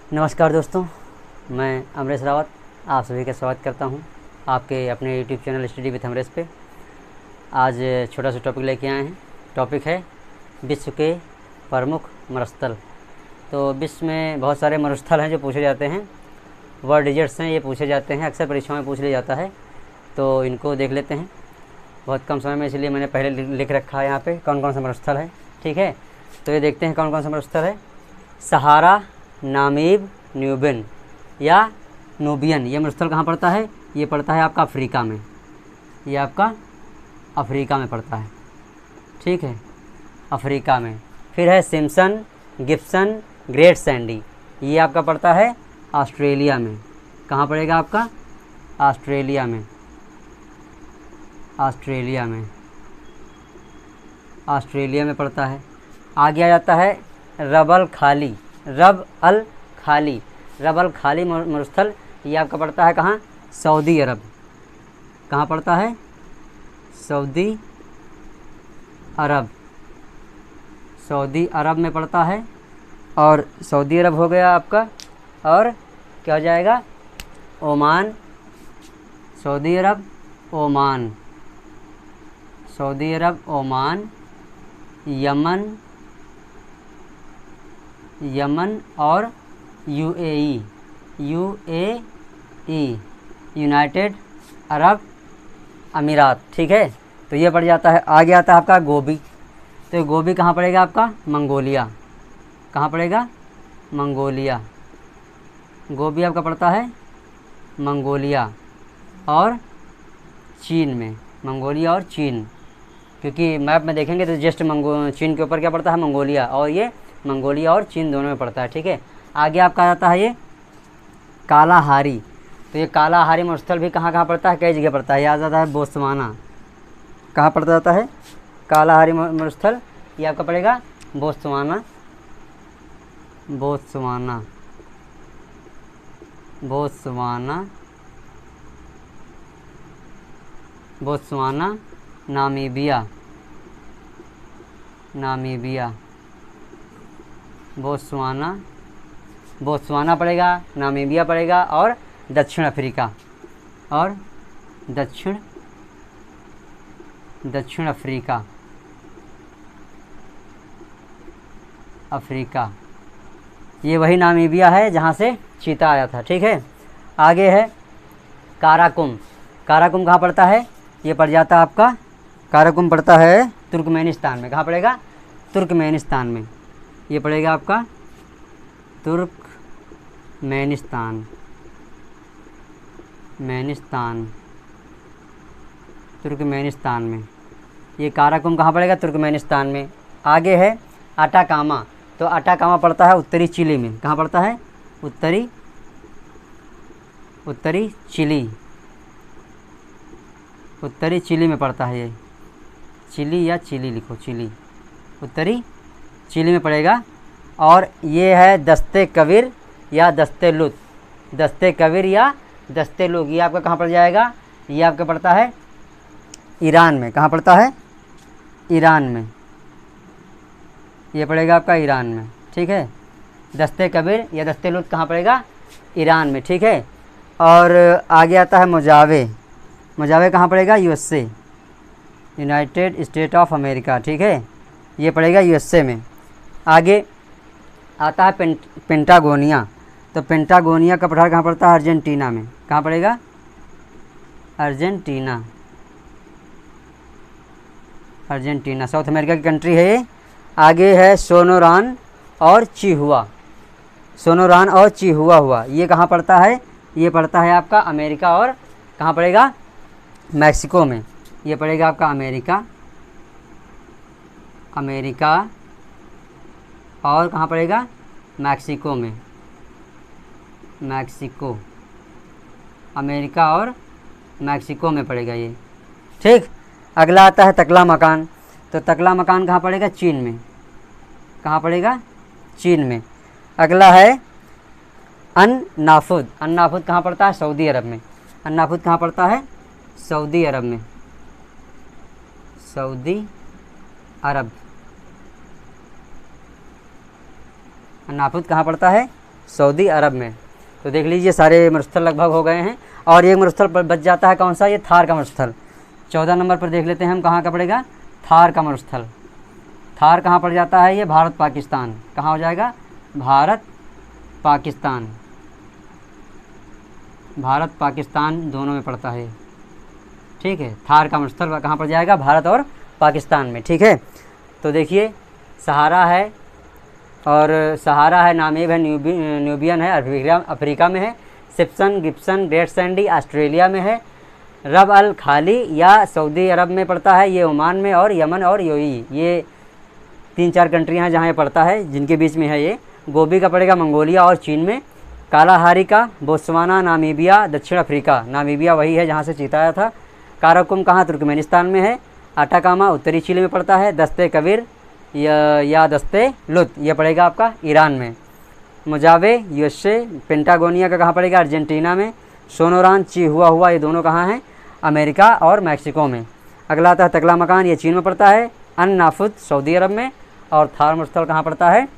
नमस्कार दोस्तों, मैं अमरेश रावत आप सभी का स्वागत करता हूं आपके अपने YouTube channel study with Amresh पे। आज छोटा सा टॉपिक लेके आए हैं। टॉपिक है विश्व के प्रमुख मरुस्थल। तो विश्व में बहुत सारे मरुस्थल हैं जो पूछे जाते हैं, वर्ल्ड डिजिट्स हैं, ये पूछे जाते हैं, अक्सर परीक्षाओं में पूछ लिया जाता है। तो इनको देख लेते हैं बहुत कम समय में, इसलिए मैंने पहले लिख रखा है यहाँ पे कौन कौन सा मरुस्थल है। ठीक है, तो ये देखते हैं कौन कौन सा मरुस्थल है। सहारा, नामीब, न्यूबियन या नूबियन, ये मरुस्थल कहाँ पड़ता है? ये पड़ता है आपका अफ्रीका में। ये आपका अफ्रीका में पड़ता है। ठीक है, अफ्रीका में। फिर है सिम्पसन, गिब्सन, ग्रेट सैंडी, ये आपका पड़ता है ऑस्ट्रेलिया में। कहाँ पड़ेगा आपका? ऑस्ट्रेलिया में। ऑस्ट्रेलिया में, ऑस्ट्रेलिया में पड़ता है। आगे आ जाता है रबल खाली, रब अल खाली, रबल खाली मरुस्थल, ये आपका पड़ता है कहाँ? सऊदी अरब। कहाँ पड़ता है? सऊदी अरब। सऊदी अरब में पड़ता है। और सऊदी अरब हो गया आपका, और क्या हो जाएगा? ओमान, सऊदी अरब, ओमान, सऊदी अरब, ओमान, यमन, यमन और यूएई, यूएई, यूनाइटेड अरब अमीरात। ठीक है, तो ये पड़ जाता है। आगे आता है आपका गोबी। तो गोबी कहाँ पड़ेगा आपका? मंगोलिया। कहाँ पड़ेगा? मंगोलिया। गोबी आपका पड़ता है मंगोलिया और चीन में। मंगोलिया और चीन, क्योंकि मैप में देखेंगे तो जस्ट चीन के ऊपर क्या पड़ता है? मंगोलिया, और ये मंगोलिया और चीन दोनों में पड़ता है। ठीक है, आगे आपका आ जाता है ये कालाहारी। तो ये कालाहारी मरुस्थल भी कहाँ कहाँ पड़ता है? कई जगह पड़ता है। ये आ जाता है बोत्सवाना। कहाँ पड़ता जाता है कालाहारी मरुस्थल? ये आपका पड़ेगा Botswana, Botswana, Botswana, Botswana, Namibia, Namibia, Botswana, Botswana पड़ेगा, नामीबिया पड़ेगा, और दक्षिण अफ्रीका, और दक्षिण अफ्रीका, अफ्रीका। ये वही नामीबिया है जहाँ से चीता आया था। ठीक है, आगे है काराकुम। काराकुम कहाँ पड़ता है? ये पड़ जाता है आपका, काराकुम पड़ता है तुर्कमेनिस्तान में। कहाँ पड़ेगा? तुर्कमेनिस्तान में। ये पड़ेगा आपका तुर्कमेनिस्तान, मैनिस्तान, तुर्कमेनिस्तान में। ये काराकुम कहाँ पड़ेगा? तुर्कमेनिस्तान में। आगे है अटाकामा। तो अटाकामा पड़ता है उत्तरी चिली में। कहाँ पड़ता है? उत्तरी चिली, उत्तरी चिली में पड़ता है। ये चिली या चिली लिखो, चिली, उत्तरी चिली में पड़ेगा। और ये है दस्ते कबीर या दस्ते लुत, दस्ते कबीर या दस्ते लुत, ये आपका कहाँ पड़ जाएगा? ये आपका पड़ता है ईरान में। कहाँ पड़ता है? ईरान में। ये पड़ेगा आपका ईरान में। ठीक है, दस्ते कबीर या दस्ते लुत कहाँ पड़ेगा? ईरान में। ठीक है, और आगे आता है मोजावे। मोजावे कहाँ पड़ेगा? USA, United state of America. ठीक है, ये पड़ेगा यूएसए में। आगे आता है पेंटागोनिया। तो पेंटागोनिया का पठार कहाँ पड़ता है? अर्जेंटीना में। कहाँ पड़ेगा? अर्जेंटीना, अर्जेंटीना, साउथ अमेरिका की कंट्री है ये। आगे है सोनोरान और चिहुआ। सोनोरान और चिहुआ हुआ, ये कहाँ पड़ता है? ये पड़ता है आपका अमेरिका, और कहाँ पड़ेगा? मैक्सिको में। ये पड़ेगा आपका अमेरिका, अमेरिका, और कहाँ पड़ेगा? मैक्सिको में। मैक्सिको, अमेरिका और मैक्सिको में पड़ेगा ये। ठीक, अगला आता है तकला मकान। तो तकला मकान कहाँ पड़ेगा? चीन में। कहाँ पड़ेगा? चीन में। अगला है अन्नाफुद। अन्नाफुद कहाँ पड़ता है? सऊदी अरब में। अन्नाफुद कहाँ पड़ता है? सऊदी अरब में। सऊदी अरब। अन्नाफुद कहाँ पड़ता है? सऊदी अरब में। तो देख लीजिए सारे मरुस्थल लगभग हो गए हैं और एक मरुस्थल पर बच जाता है, कौन सा? ये थार का मरुस्थल। 14 नंबर पर देख लेते हैं हम कहाँ का पड़ेगा, थार का मरुस्थल। थार कहाँ पड़ जाता है? ये भारत पाकिस्तान। कहाँ हो जाएगा? भारत पाकिस्तान। भारत पाकिस्तान दोनों में पड़ता है, ठीक है। थार का मरुस्थल कहाँ पड़ जाएगा? भारत और पाकिस्तान में, ठीक है। तो देखिए सहारा है, और सहारा है, नामेब है, न्यूबियन है, अफ्रीका में है। Simpson, Gibson, red Sandy Australia में है। रब अल खाली या सऊदी अरब में पड़ता है, ये ओमान में, और यमन और यूएई, ये 3-4 कंट्रियाँ हैं जहाँ ये पड़ता है, जिनके बीच में है ये। गोबी का पड़ेगा मंगोलिया और चीन में। कालाहारी का बोत्सवाना, नामीबिया, दक्षिण अफ्रीका। नामीबिया वही है जहाँ से चीता आया था। काराकुम कहाँ? तुर्कमेनिस्तान में है। अटाकामा उत्तरी चिली में पड़ता है। दस्ते कबीर या दस्ते लुत ये पड़ेगा आपका ईरान में। मुजावे यूएसए। पेंटागोनिया का कहाँ पड़ेगा? अर्जेंटीना में। सोनोरान, चिहुआहुआ ये दोनों कहाँ हैं? अमेरिका और मैक्सिको में। अगला आता है तकला मकान, ये चीन में पड़ता है। अन नाफुद सऊदी अरब में। और थार मरुस्थल कहाँ पड़ता है?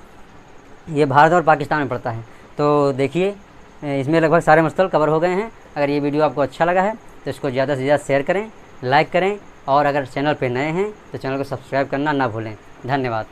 ये भारत और पाकिस्तान में पड़ता है। तो देखिए इसमें लगभग सारे मरुस्थल कवर हो गए हैं। अगर ये वीडियो आपको अच्छा लगा है तो इसको ज़्यादा से ज़्यादा शेयर करें, लाइक करें, और अगर चैनल पे नए हैं तो चैनल को सब्सक्राइब करना ना भूलें। धन्यवाद।